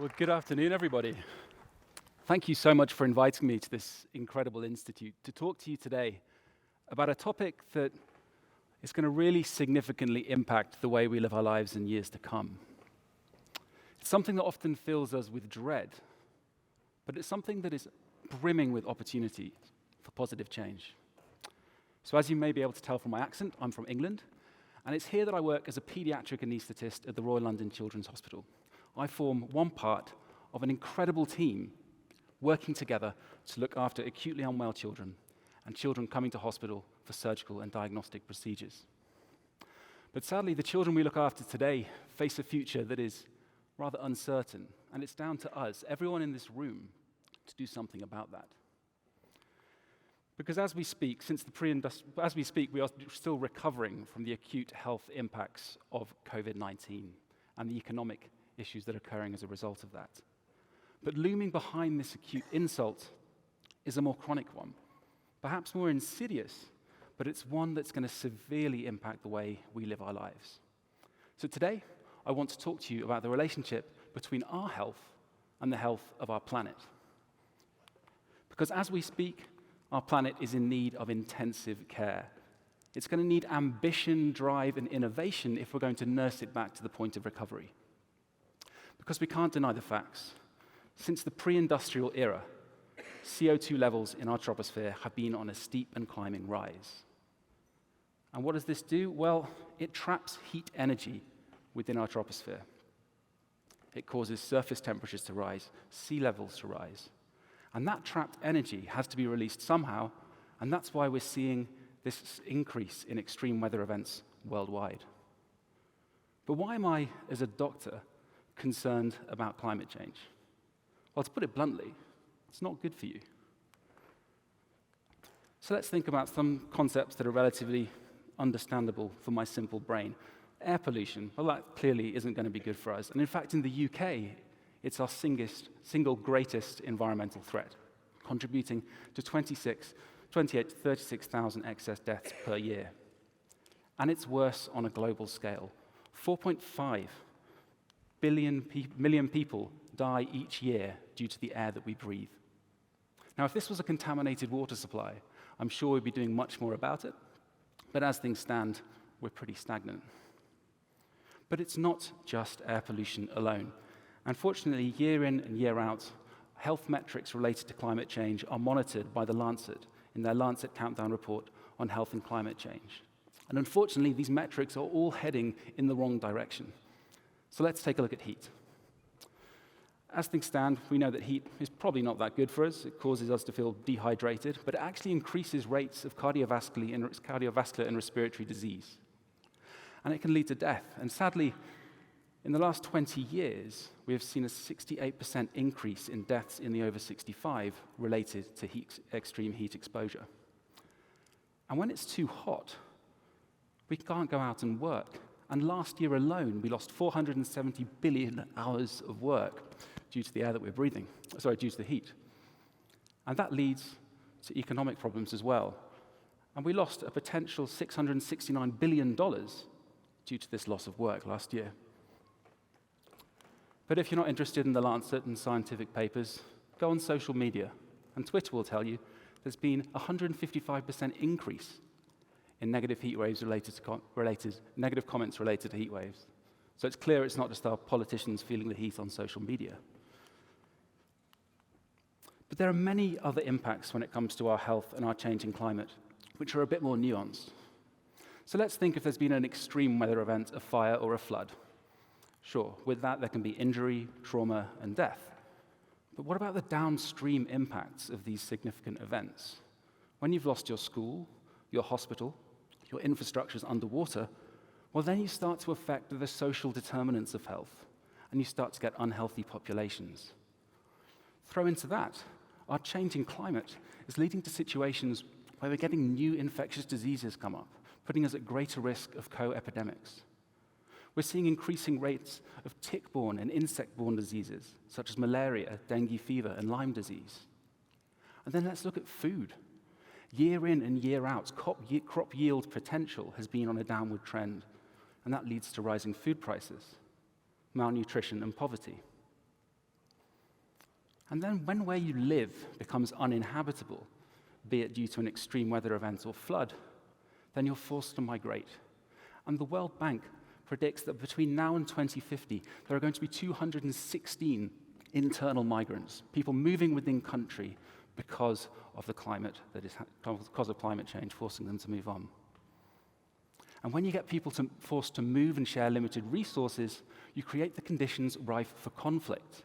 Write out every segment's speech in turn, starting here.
Well, good afternoon, everybody. Thank you so much for inviting me to this incredible institute to talk to you today about a topic that is going to really significantly impact the way we live our lives in years to come. It's something that often fills us with dread, but it's something that is brimming with opportunity for positive change. So as you may be able to tell from my accent, I'm from England, and it's here that I work as a pediatric anaesthetist at the Royal London Children's Hospital. I form one part of an incredible team working together to look after acutely unwell children and children coming to hospital for surgical and diagnostic procedures. But sadly, the children we look after today face a future that is rather uncertain, and it's down to us, everyone in this room, to do something about that. Because as we speak, we are still recovering from the acute health impacts of COVID-19 and the economic issues that are occurring as a result of that. But looming behind this acute insult is a more chronic one, perhaps more insidious, but it's one that's going to severely impact the way we live our lives. So today, I want to talk to you about the relationship between our health and the health of our planet. Because as we speak, our planet is in need of intensive care. It's going to need ambition, drive, and innovation if we're going to nurse it back to the point of recovery. Because we can't deny the facts. Since the pre-industrial era, CO2 levels in our troposphere have been on a steep and climbing rise. And what does this do? Well, it traps heat energy within our troposphere. It causes surface temperatures to rise, sea levels to rise. And that trapped energy has to be released somehow, and that's why we're seeing this increase in extreme weather events worldwide. But why am I, as a doctor, concerned about climate change? Well, to put it bluntly, it's not good for you. So let's think about some concepts that are relatively understandable for my simple brain. Air pollution, well, that clearly isn't going to be good for us. And in fact, in the UK, it's our single greatest environmental threat, contributing to 28 to 36,000 excess deaths per year. And it's worse on a global scale. 4.5 million people die each year due to the air that we breathe. Now, if this was a contaminated water supply, I'm sure we'd be doing much more about it. But as things stand, we're pretty stagnant. But it's not just air pollution alone. Unfortunately, year in and year out, health metrics related to climate change are monitored by the Lancet in their Lancet Countdown report on health and climate change. And unfortunately, these metrics are all heading in the wrong direction. So let's take a look at heat. As things stand, we know that heat is probably not that good for us. It causes us to feel dehydrated, but it actually increases rates of cardiovascular and respiratory disease. And it can lead to death. And sadly, in the last 20 years, we have seen a 68% increase in deaths in the over 65 related to extreme heat exposure. And when it's too hot, we can't go out and work. And last year alone, we lost 470 billion hours of work due to the air that we're breathing, due to the heat. And that leads to economic problems as well. And we lost a potential $669 billion due to this loss of work last year. But if you're not interested in the Lancet and scientific papers, go on social media, and Twitter will tell you there's been a 155% increase in negative comments related to heat waves. So it's clear it's not just our politicians feeling the heat on social media. But there are many other impacts when it comes to our health and our changing climate, which are a bit more nuanced. So let's think if there's been an extreme weather event, a fire or a flood. Sure, with that there can be injury, trauma, and death. But what about the downstream impacts of these significant events? When you've lost your school, your hospital, your infrastructure's underwater, well, then you start to affect the social determinants of health, and you start to get unhealthy populations. Throw into that, our changing climate is leading to situations where we're getting new infectious diseases come up, putting us at greater risk of co-epidemics. We're seeing increasing rates of tick-borne and insect-borne diseases, such as malaria, dengue fever, and Lyme disease. And then let's look at food. Year in and year out, crop yield potential has been on a downward trend, and that leads to rising food prices, malnutrition, and poverty. And then when where you live becomes uninhabitable, be it due to an extreme weather event or flood, then you're forced to migrate. And the World Bank predicts that between now and 2050, there are going to be 216 internal migrants, people moving within country because of the climate because of climate change, forcing them to move on. And when you get people forced to move and share limited resources, you create the conditions rife for conflict.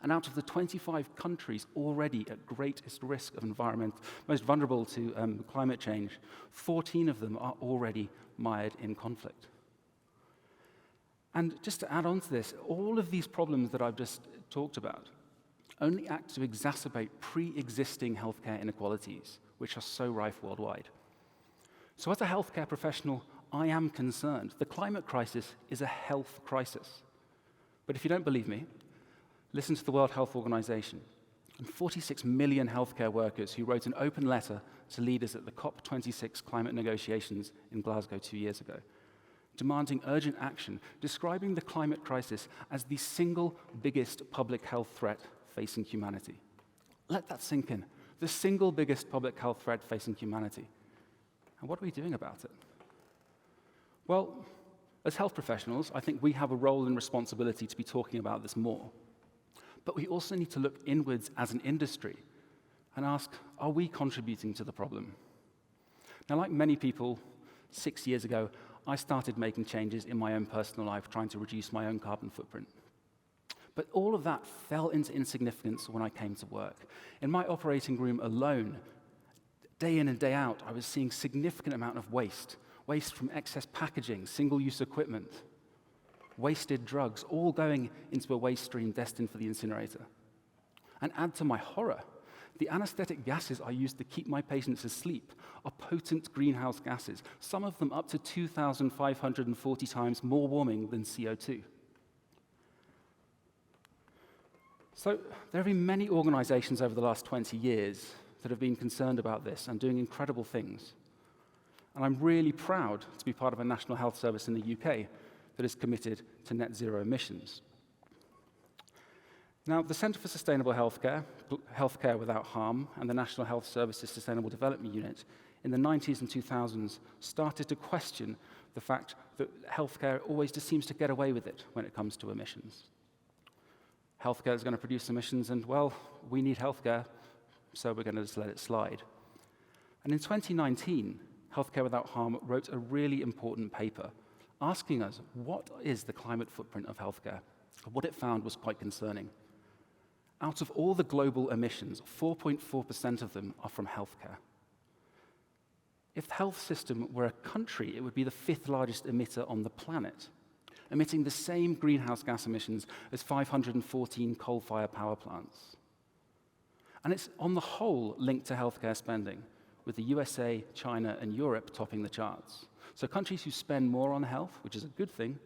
And out of the 25 countries already at greatest risk of environment, most vulnerable to climate change, 14 of them are already mired in conflict. And just to add on to this, all of these problems that I've just talked about only act to exacerbate pre-existing healthcare inequalities, which are so rife worldwide. So as a healthcare professional, I am concerned. The climate crisis is a health crisis. But if you don't believe me, listen to the World Health Organization and 46 million healthcare workers who wrote an open letter to leaders at the COP26 climate negotiations in Glasgow 2 years ago, demanding urgent action, describing the climate crisis as the single biggest public health threat facing humanity. Let that sink in. The single biggest public health threat facing humanity. And what are we doing about it? Well, as health professionals, I think we have a role and responsibility to be talking about this more. But we also need to look inwards as an industry and ask, are we contributing to the problem? Now, like many people, 6 years ago, I started making changes in my own personal life, trying to reduce my own carbon footprint. But all of that fell into insignificance when I came to work. In my operating room alone, day in and day out, I was seeing significant amount of waste from excess packaging, single-use equipment, wasted drugs, all going into a waste stream destined for the incinerator. And add to my horror, the anesthetic gases I use to keep my patients asleep are potent greenhouse gases, some of them up to 2,540 times more warming than CO2. So there have been many organizations over the last 20 years that have been concerned about this and doing incredible things. And I'm really proud to be part of a national health service in the UK that is committed to net zero emissions. Now, the Centre for Sustainable Healthcare, Healthcare Without Harm, and the National Health Services Sustainable Development Unit in the 90s and 2000s started to question the fact that healthcare always just seems to get away with it when it comes to emissions. Healthcare is going to produce emissions, and, well, we need healthcare, so we're going to just let it slide. And in 2019, Healthcare Without Harm wrote a really important paper asking us, what is the climate footprint of healthcare? What it found was quite concerning. Out of all the global emissions, 4.4% of them are from healthcare. If the health system were a country, it would be the 5th largest emitter on the planet, emitting the same greenhouse gas emissions as 514 coal-fired power plants. And it's on the whole linked to healthcare spending, with the USA, China, and Europe topping the charts. So countries who spend more on health, which is a good thing,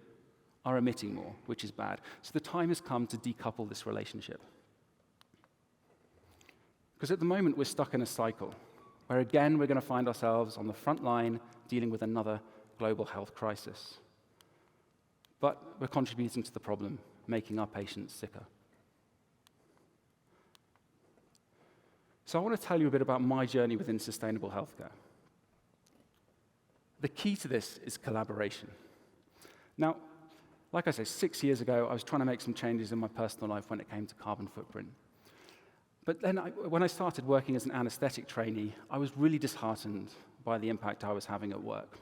are emitting more, which is bad. So the time has come to decouple this relationship. Because at the moment, we're stuck in a cycle, where again, we're going to find ourselves on the front line dealing with another global health crisis. But we're contributing to the problem, making our patients sicker. So I want to tell you a bit about my journey within sustainable healthcare. The key to this is collaboration. Now, like I say, 6 years ago, I was trying to make some changes in my personal life when it came to carbon footprint. But then when I started working as an anesthetic trainee, I was really disheartened by the impact I was having at work.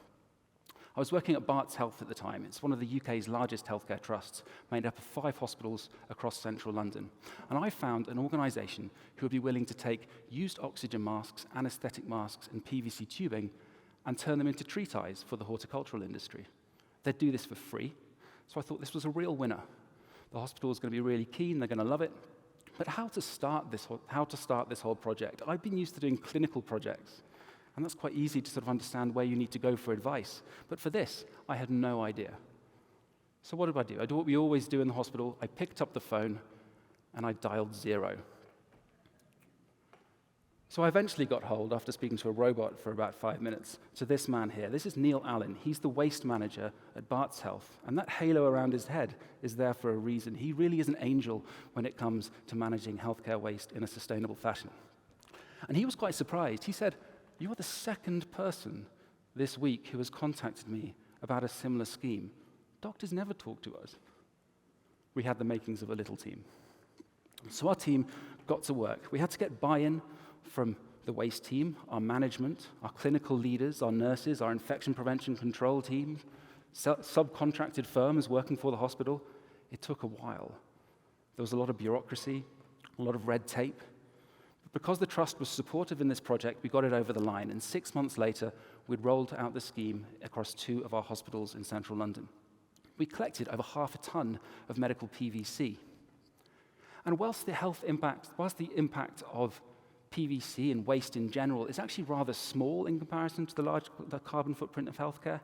I was working at Barts Health at the time. It's one of the UK's largest healthcare trusts, made up of 5 hospitals across central London. And I found an organisation who would be willing to take used oxygen masks, anesthetic masks, and PVC tubing and turn them into tree ties for the horticultural industry. They'd do this for free, so I thought this was a real winner. The hospital is going to be really keen, they're going to love it. But how to start this whole project? I've been used to doing clinical projects, and that's quite easy to sort of understand where you need to go for advice. But for this, I had no idea. So what did I do? I did what we always do in the hospital. I picked up the phone, and I dialed 0. So I eventually got hold, after speaking to a robot for about 5 minutes, to this man here. This is Neil Allen. He's the waste manager at Barts Health. And that halo around his head is there for a reason. He really is an angel when it comes to managing healthcare waste in a sustainable fashion. And he was quite surprised. He said, "You are the second person this week who has contacted me about a similar scheme. Doctors never talk to us." We had the makings of a little team. So our team got to work. We had to get buy-in from the waste team, our management, our clinical leaders, our nurses, our infection prevention control team, subcontracted firms working for the hospital. It took a while. There was a lot of bureaucracy, a lot of red tape. But because the trust was supportive in this project, we got it over the line. And 6 months later, we'd rolled out the scheme across 2 of our hospitals in central London. We collected over 0.5 ton of medical PVC. And whilst the impact of PVC and waste in general is actually rather small in comparison to the carbon footprint of healthcare,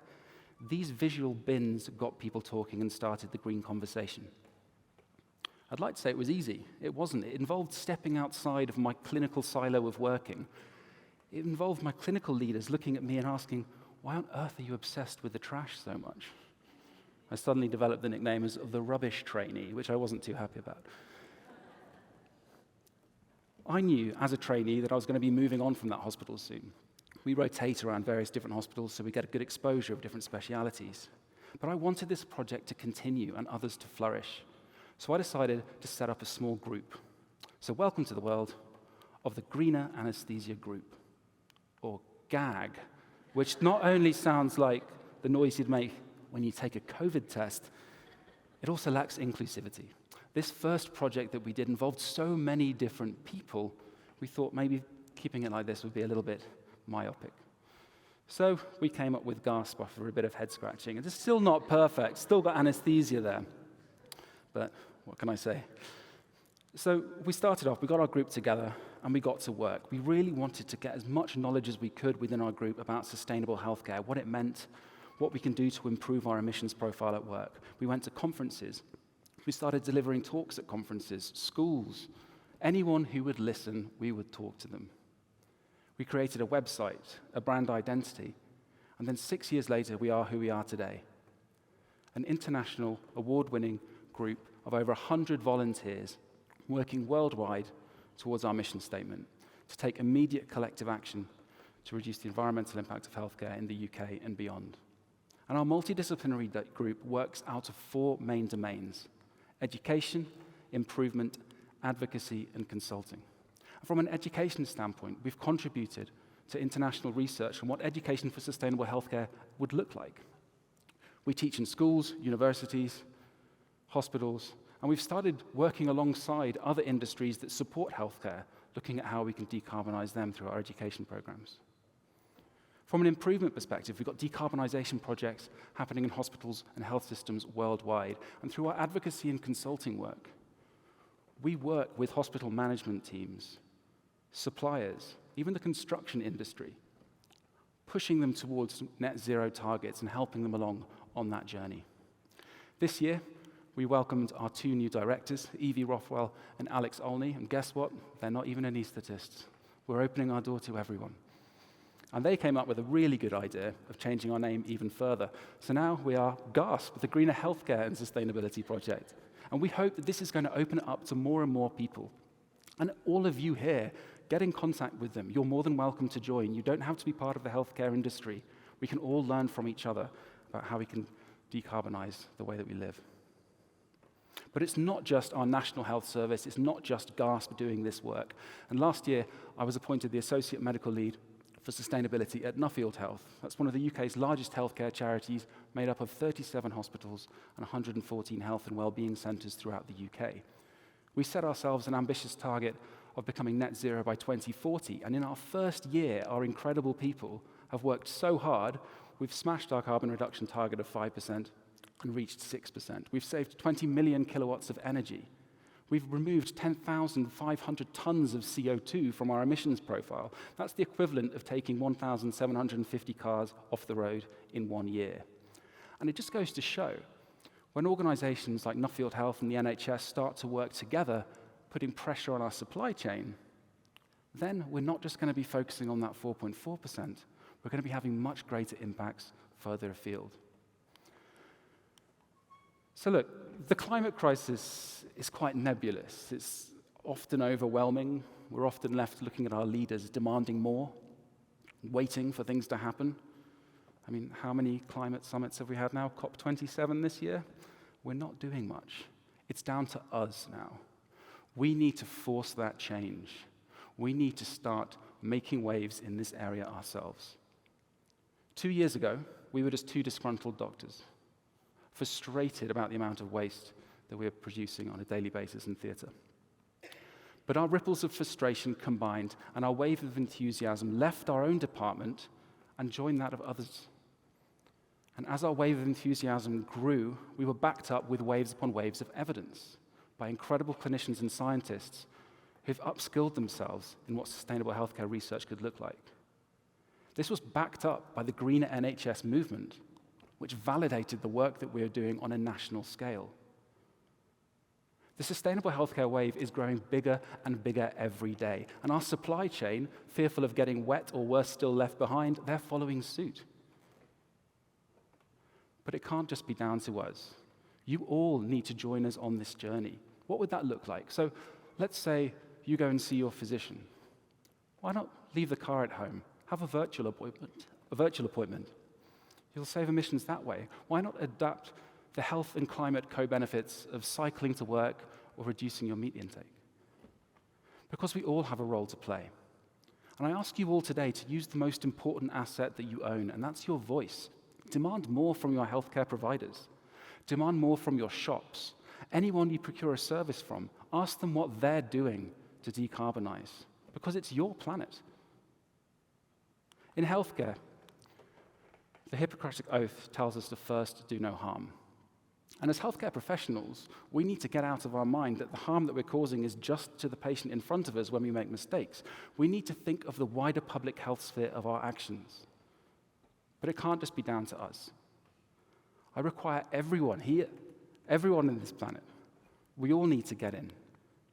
these visual bins got people talking and started the green conversation. I'd like to say it was easy. It wasn't. It involved stepping outside of my clinical silo of working. It involved my clinical leaders looking at me and asking, "Why on earth are you obsessed with the trash so much?" I suddenly developed the nickname as the rubbish trainee, which I wasn't too happy about. I knew as a trainee that I was going to be moving on from that hospital soon. We rotate around various different hospitals so we get a good exposure of different specialities. But I wanted this project to continue and others to flourish. So I decided to set up a small group. So welcome to the world of the Greener Anesthesia Group, or GAG, which not only sounds like the noise you'd make when you take a COVID test, it also lacks inclusivity. This first project that we did involved so many different people, we thought maybe keeping it like this would be a little bit myopic. So we came up with GASP after a bit of head scratching. It's still not perfect, still got anesthesia there. But what can I say? So we started off, we got our group together, and we got to work. We really wanted to get as much knowledge as we could within our group about sustainable healthcare, what it meant, what we can do to improve our emissions profile at work. We went to conferences. We started delivering talks at conferences, schools. Anyone who would listen, we would talk to them. We created a website, a brand identity, and then 6 years later, we are who we are today. An international, award-winning group of over 100 volunteers working worldwide towards our mission statement to take immediate collective action to reduce the environmental impact of healthcare in the UK and beyond. And our multidisciplinary group works out of 4 main domains: education, improvement, advocacy, and consulting. And from an education standpoint, we've contributed to international research on what education for sustainable healthcare would look like. We teach in schools, universities, hospitals, and we've started working alongside other industries that support healthcare, looking at how we can decarbonize them through our education programs. From an improvement perspective, we've got decarbonization projects happening in hospitals and health systems worldwide. And through our advocacy and consulting work, we work with hospital management teams, suppliers, even the construction industry, pushing them towards net zero targets and helping them along on that journey. This year, we welcomed our 2 new directors, Evie Rothwell and Alex Olney, and guess what? They're not even anaesthetists. We're opening our door to everyone. And they came up with a really good idea of changing our name even further. So now we are GASP, the Greener Healthcare and Sustainability Project. And we hope that this is going to open it up to more and more people. And all of you here, get in contact with them. You're more than welcome to join. You don't have to be part of the healthcare industry. We can all learn from each other about how we can decarbonize the way that we live. But it's not just our National Health Service, it's not just GASP doing this work. And last year, I was appointed the Associate Medical Lead for Sustainability at Nuffield Health. That's one of the UK's largest healthcare charities, made up of 37 hospitals and 114 health and wellbeing centres throughout the UK. We set ourselves an ambitious target of becoming net zero by 2040, and in our first year, our incredible people have worked so hard, we've smashed our carbon reduction target of 5% and reached 6%. We've saved 20 million kilowatts of energy. We've removed 10,500 tons of CO2 from our emissions profile. That's the equivalent of taking 1,750 cars off the road in 1 year. And it just goes to show, when organizations like Nuffield Health and the NHS start to work together, putting pressure on our supply chain, then we're not just going to be focusing on that 4.4%, we're going to be having much greater impacts further afield. So look, the climate crisis is quite nebulous. It's often overwhelming. We're often left looking at our leaders demanding more, waiting for things to happen. I mean, how many climate summits have we had now? COP27 this year? We're not doing much. It's down to us now. We need to force that change. We need to start making waves in this area ourselves. 2 years ago, we were just two disgruntled doctors, frustrated about the amount of waste that we are producing on a daily basis in theatre. But our ripples of frustration combined, and our wave of enthusiasm left our own department and joined that of others. And as our wave of enthusiasm grew, we were backed up with waves upon waves of evidence by incredible clinicians and scientists who've upskilled themselves in what sustainable healthcare research could look like. This was backed up by the greener NHS movement, which validated the work that we are doing on a national scale. The sustainable healthcare wave is growing bigger and bigger every day, and our supply chain, fearful of getting wet or worse still left behind, they're following suit. But it can't just be down to us. You all need to join us on this journey. What would that look like? So let's say you go and see your physician. Why not leave the car at home? Have a virtual appointment. You'll save emissions that way. Why not adapt the health and climate co-benefits of cycling to work or reducing your meat intake? Because we all have a role to play. And I ask you all today to use the most important asset that you own, and that's your voice. Demand more from your healthcare providers. Demand more from your shops. Anyone you procure a service from, ask them what they're doing to decarbonize, because it's your planet. In healthcare, the Hippocratic Oath tells us to first do no harm. And as healthcare professionals, we need to get out of our mind that the harm that we're causing is just to the patient in front of us when we make mistakes. We need to think of the wider public health sphere of our actions. But it can't just be down to us. I require everyone here, everyone on this planet. We all need to get in,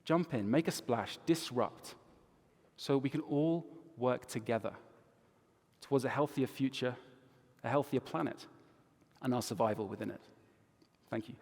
jump in, make a splash, disrupt, so we can all work together towards a healthier future, a healthier planet, and our survival within it. Thank you.